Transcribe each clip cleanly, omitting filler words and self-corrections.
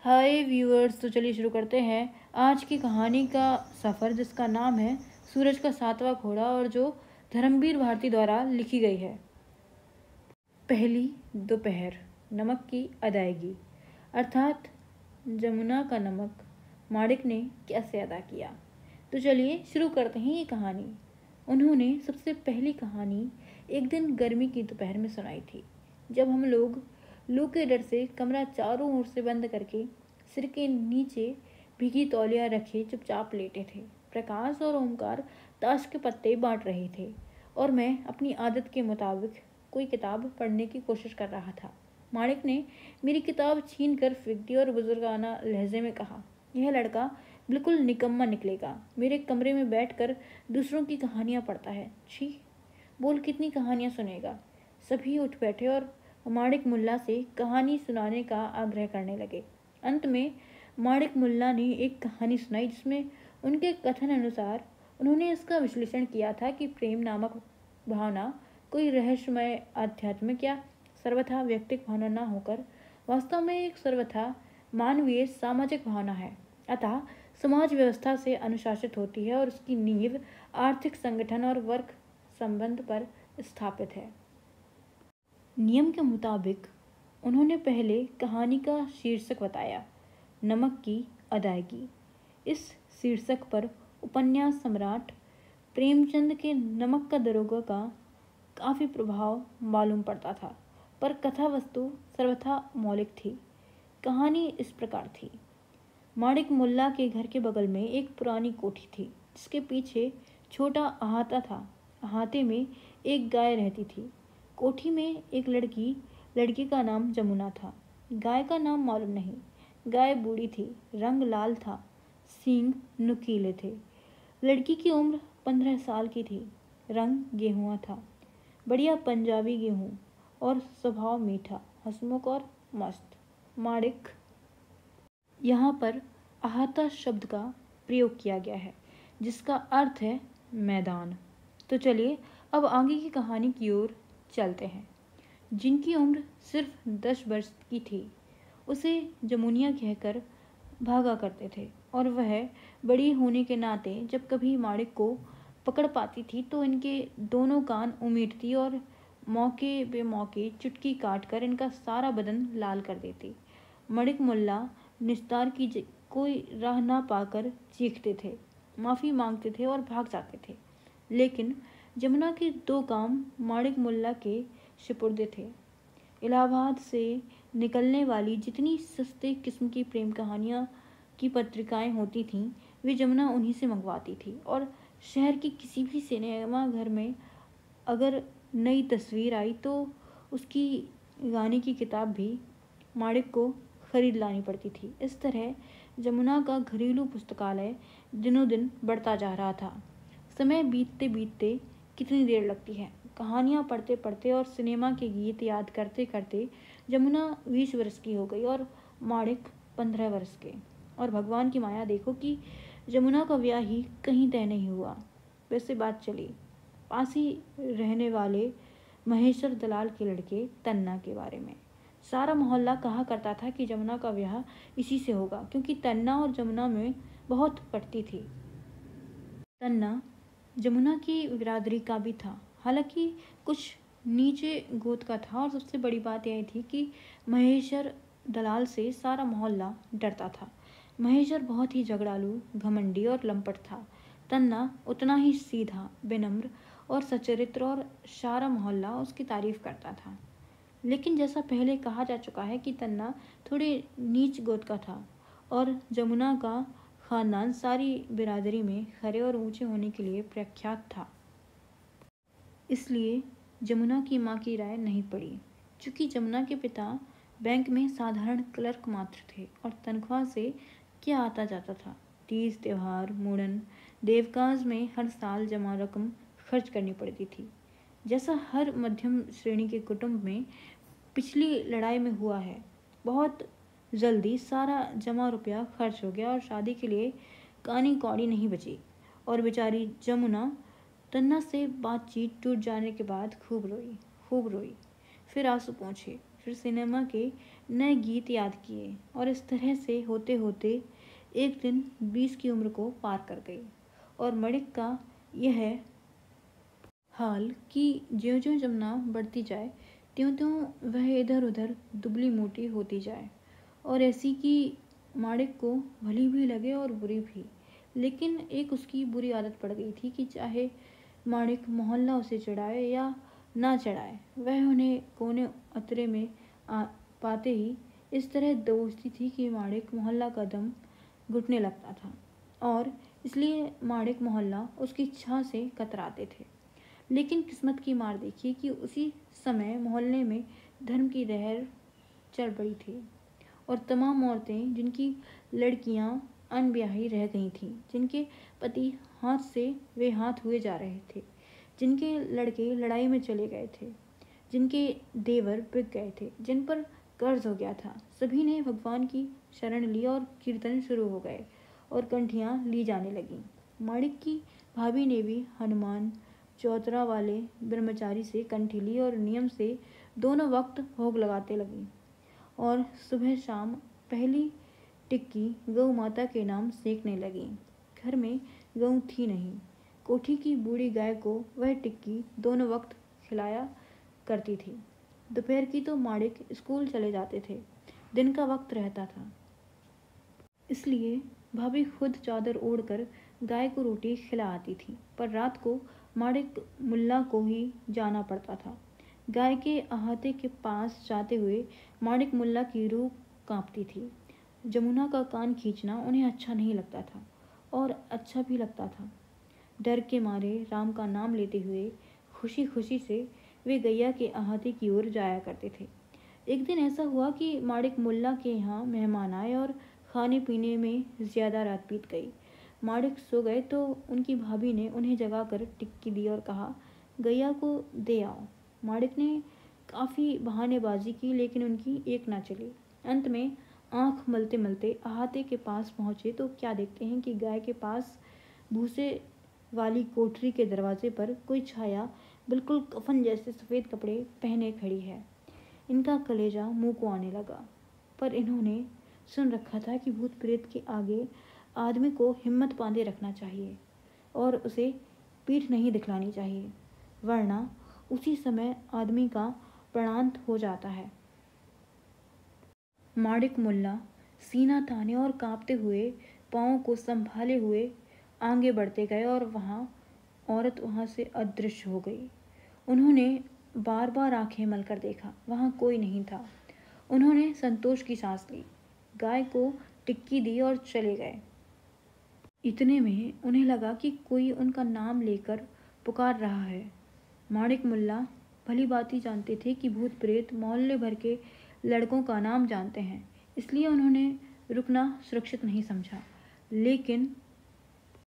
हाय viewers, तो चलिए शुरू करते हैं आज की कहानी का सफ़र, जिसका नाम है सूरज का सातवां घोड़ा और जो धर्मवीर भारती द्वारा लिखी गई है। पहली दोपहर, नमक की अदायगी अर्थात जमुना का नमक माणिक ने कैसे अदा किया। तो चलिए शुरू करते हैं ये कहानी। उन्होंने सबसे पहली कहानी एक दिन गर्मी की दोपहर में सुनाई थी, जब हम लोग लू के डर से कमरा चारों ओर से बंद करके सिर के नीचे भीगी तौलिया रखे चुपचाप लेटे थे। प्रकाश और ओमकार ताश के पत्ते बांट रहे थे और मैं अपनी आदत के मुताबिक कोई किताब पढ़ने की कोशिश कर रहा था। माणिक ने मेरी किताब छीन कर फेंक दी और बुजुर्गाना लहजे में कहा, यह लड़का बिल्कुल निकम्मा निकलेगा, मेरे कमरे में बैठकर दूसरों की कहानियाँ पढ़ता है। छी, बोल कितनी कहानियाँ सुनेगा। सभी उठ बैठे और माणिक मुल्ला से कहानी सुनाने का आग्रह करने लगे। अंत में माणिक मुल्ला ने एक कहानी सुनाई, जिसमें उनके कथन अनुसार उन्होंने इसका विश्लेषण किया था कि प्रेम नामक भावना कोई रहस्यमय आध्यात्मिक या सर्वथा व्यक्तिक भावना न होकर वास्तव में एक सर्वथा मानवीय सामाजिक भावना है। अतः समाज व्यवस्था से अनुशासित होती है और उसकी नींव आर्थिक संगठन और वर्ग संबंध पर स्थापित है। नियम के मुताबिक उन्होंने पहले कहानी का शीर्षक बताया, नमक की अदायगी। इस शीर्षक पर उपन्यास सम्राट प्रेमचंद के नमक का दरोगा का काफ़ी प्रभाव मालूम पड़ता था, पर कथा वस्तु सर्वथा मौलिक थी। कहानी इस प्रकार थी। माणिक मुल्ला के घर के बगल में एक पुरानी कोठी थी, जिसके पीछे छोटा अहाता था। अहाते में एक गाय रहती थी। कोठी में एक लड़की का नाम जमुना था। गाय का नाम मालूम नहीं। गाय बूढ़ी थी, रंग लाल था, सींग नुकीले थे। लड़की की उम्र 15 साल की थी। रंग गेहुआ था, बढ़िया पंजाबी गेहूं, और स्वभाव मीठा, हंसमुख और मस्त। माणिक, यहाँ पर अहाता शब्द का प्रयोग किया गया है, जिसका अर्थ है मैदान। तो चलिए अब आगे की कहानी की ओर चलते हैं। जिनकी उम्र सिर्फ 10 वर्ष की थी, उसे जमुनिया कहकर भागा करते थे, और वह बड़ी होने के नाते जब कभी माणिक को पकड़ पाती थी तो इनके दोनों कान उमीटती और मौके बेमौके चुटकी काट कर इनका सारा बदन लाल कर देती। माणिक मुल्ला निस्तार की कोई राह ना पाकर चीखते थे, माफ़ी मांगते थे और भाग जाते थे। लेकिन जमुना के 2 काम माणिक मुल्ला के सुपुर्द थे। इलाहाबाद से निकलने वाली जितनी सस्ते किस्म की प्रेम कहानियाँ की पत्रिकाएं होती थीं, वे जमुना उन्हीं से मंगवाती थी। और शहर के किसी भी सिनेमा घर में अगर नई तस्वीर आई तो उसकी गाने की किताब भी माणिक को खरीद लानी पड़ती थी। इस तरह जमुना का घरेलू पुस्तकालय दिनों दिन बढ़ता जा रहा था। समय बीतते बीतते कितनी देर लगती है। कहानियाँ पढ़ते पढ़ते और सिनेमा के गीत याद करते करते जमुना 20 वर्ष की हो गई और माणिक 15 वर्ष के। और भगवान की माया देखो कि जमुना का ब्याह ही कहीं तय नहीं हुआ। वैसे बात चली पास ही रहने वाले महेश्वर दलाल के लड़के तन्ना के बारे में। सारा मोहल्ला कहा करता था कि जमुना का ब्याह इसी से होगा, क्योंकि तन्ना और जमुना में बहुत पटती थी। तन्ना जमुना की बिरादरी का भी था, हालांकि कुछ नीचे गोद का था। और सबसे बड़ी बात यह थी कि महेश्वर दलाल से सारा मोहल्ला डरता था। महेश्वर बहुत ही झगड़ालू, घमंडी और लंपट था। तन्ना उतना ही सीधा, विनम्र और सचरित्र, और सारा मोहल्ला उसकी तारीफ करता था। लेकिन जैसा पहले कहा जा चुका है कि तन्ना थोड़े नीच गोद का था, और जमुना का खानदान सारी बिरादरी में खरे और ऊंचे होने के लिए प्रख्यात था। इसलिए जमुना की माँ की राय नहीं पड़ी। चूँकि जमुना के पिता बैंक में साधारण क्लर्क मात्र थे और तनख्वाह से क्या आता जाता था। तीज त्योहार, मुंडन, देवकाज में हर साल जमा रकम खर्च करनी पड़ती थी, जैसा हर मध्यम श्रेणी के कुटुंब में पिछली लड़ाई में हुआ है। बहुत जल्दी सारा जमा रुपया खर्च हो गया और शादी के लिए कानी कौड़ी नहीं बची। और बेचारी जमुना तन्ना से बातचीत टूट जाने के बाद खूब रोई, फिर आंसू पोंछे, फिर सिनेमा के नए गीत याद किए और इस तरह से होते होते एक दिन 20 की उम्र को पार कर गई। और माणिक का यह हाल कि ज्यों-ज्यों जमुना बढ़ती जाए त्यों-त्यों वह इधर-उधर दुबली-मोटी होती जाए और ऐसी कि माणिक को भली भी लगे और बुरी भी। लेकिन एक उसकी बुरी आदत पड़ गई थी कि चाहे माणिक मोहल्ला उसे चिढ़ाए या ना चिढ़ाए, वह उन्हें कोने अतरे में पाते ही इस तरह दोस्ती थी कि माणिक मोहल्ला का दम घुटने लगता था और इसलिए माणिक मोहल्ला उसकी छां से कतराते थे। लेकिन किस्मत की मार देखिए कि उसी समय मोहल्ले में धर्म की लहर चल पड़ी थी और तमाम औरतें जिनकी लड़कियां अनब्याही रह गई थीं, जिनके पति हाथ से वे हाथ हुए जा रहे थे, जिनके लड़के लड़ाई में चले गए थे, जिनके देवर बिक गए थे, जिन पर कर्ज हो गया था, सभी ने भगवान की शरण ली और कीर्तन शुरू हो गए और कंठियां ली जाने लगीं। माणिक की भाभी ने भी हनुमान चौतरा वाले ब्रह्मचारी से कंठी ली और नियम से दोनों वक्त भोग लगाते लगी और सुबह शाम पहली टिक्की गौ माता के नाम सेकने लगी। घर में गऊ थी नहीं। कोठी की बूढ़ी गाय को वह टिक्की दोनों वक्त खिलाया करती थी। दोपहर की तो माणिक स्कूल चले जाते थे, दिन का वक्त रहता था, इसलिए भाभी खुद चादर ओढ़कर गाय को रोटी खिला आती थी। पर रात को माणिक मुल्ला को ही जाना पड़ता था। गाय के अहाते के पास जाते हुए माणिक मुल्ला की रूह कांपती थी। जमुना का कान खींचना उन्हें अच्छा नहीं लगता था और अच्छा भी लगता था। डर के मारे राम का नाम लेते हुए खुशी खुशी से वे गैया के अहाते की ओर जाया करते थे। एक दिन ऐसा हुआ कि माणिक मुल्ला के यहाँ मेहमान आए और खाने पीने में ज्यादा रात बीत गई। माणिक सो गए तो उनकी भाभी ने उन्हें जगाकर टिक्की दी और कहा, गैया को दे आओ। माणिक ने काफ़ी बहानेबाजी की लेकिन उनकी एक ना चली। अंत में आंख मलते मलते अहाते के पास पहुंचे तो क्या देखते हैं कि गाय के पास भूसे वाली कोठरी के दरवाजे पर कोई छाया बिल्कुल कफन जैसे सफ़ेद कपड़े पहने खड़ी है। इनका कलेजा मुंह को आने लगा। पर इन्होंने सुन रखा था कि भूत प्रेत के आगे आदमी को हिम्मत बांधे रखना चाहिए और उसे पीठ नहीं दिखलानी चाहिए, वरना उसी समय आदमी का प्राणांत हो जाता है। माणिक मुल्ला सीना ताने और कांपते हुए पाँव को संभाले हुए आगे बढ़ते गए और औरत वहाँ से अदृश्य हो गई। उन्होंने बार बार आंखें मलकर देखा, वहाँ कोई नहीं था। उन्होंने संतोष की सांस ली, गाय को टिक्की दी और चले गए। इतने में उन्हें लगा कि कोई उनका नाम लेकर पुकार रहा है। माणिक मुल्ला भली भांति जानते थे कि भूत प्रेत मोहल्ले भर के लड़कों का नाम जानते हैं, इसलिए उन्होंने रुकना सुरक्षित नहीं समझा। लेकिन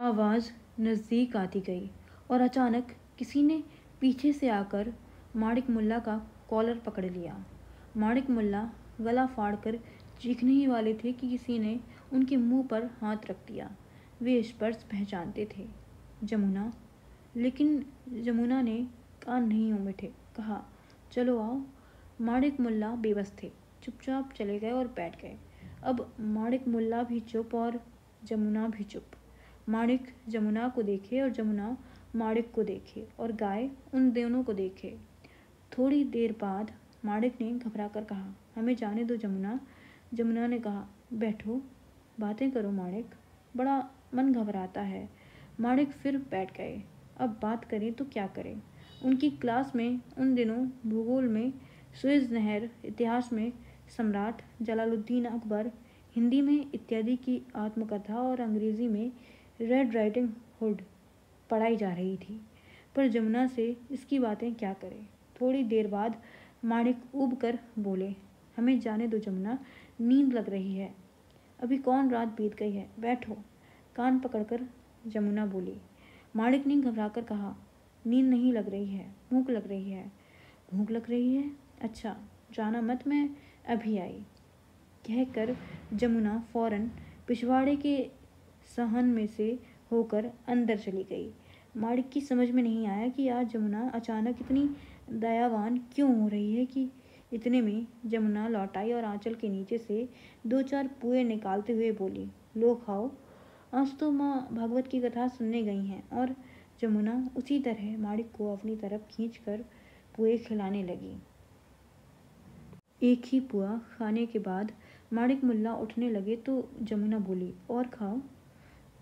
आवाज़ नज़दीक आती गई और अचानक किसी ने पीछे से आकर माणिक मुल्ला का कॉलर पकड़ लिया। माणिक मुल्ला गला फाड़कर चीखने ही वाले थे कि किसी ने उनके मुंह पर हाथ रख दिया। वे स्पर्श पहचानते थे, जमुना। लेकिन जमुना ने कान नहीं उमिटे, कहा, चलो आओ। माणिक मुल्ला बेबस थे, चुपचाप चले गए और बैठ गए। अब माणिक मुल्ला भी चुप और जमुना भी चुप। माणिक जमुना को देखे और जमुना माणिक को देखे और गाय उन दोनों को देखे। थोड़ी देर बाद माणिक ने घबराकर कहा, हमें जाने दो जमुना। जमुना ने कहा, बैठो, बातें करो माणिक, बड़ा मन घबराता है। माणिक फिर बैठ गए। अब बात करें तो क्या करें। उनकी क्लास में उन दिनों भूगोल में सुएज नहर, इतिहास में सम्राट जलालुद्दीन अकबर, हिंदी में इत्यादि की आत्मकथा और अंग्रेजी में रेड राइडिंग हुड पढ़ाई जा रही थी। पर जमुना से इसकी बातें क्या करें। थोड़ी देर बाद माणिक ऊब कर बोले, हमें जाने दो जमुना, नींद लग रही है। अभी कौन रात बीत गई है, बैठो। कान पकड़कर जमुना बोली। माणिक ने घबराकर कहा, नींद नहीं लग रही है, भूख लग रही है। भूख लग रही है? अच्छा, जाना मत, मैं अभी आई। कहकर जमुना फौरन पिछवाड़े के सहन में से होकर अंदर चली गई। माणिक की समझ में नहीं आया कि आज जमुना अचानक इतनी दयावान क्यों हो रही है कि इतने में जमुना लौट आई और आंचल के नीचे से 2-4 पुए निकालते हुए बोली, लो खाओ, आज तो माँ भागवत की कथा सुनने गई हैं। और जमुना उसी तरह माणिक को अपनी तरफ खींचकर पुए खिलाने लगी। एक ही पुआ खाने के बाद माणिक मुल्ला उठने लगे तो जमुना बोली, और खाओ।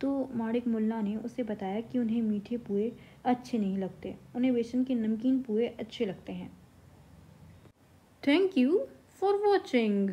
तो माणिक मुल्ला ने उसे बताया कि उन्हें मीठे पुए अच्छे नहीं लगते, उन्हें बेसन के नमकीन पुए अच्छे लगते हैं। Thank you for watching.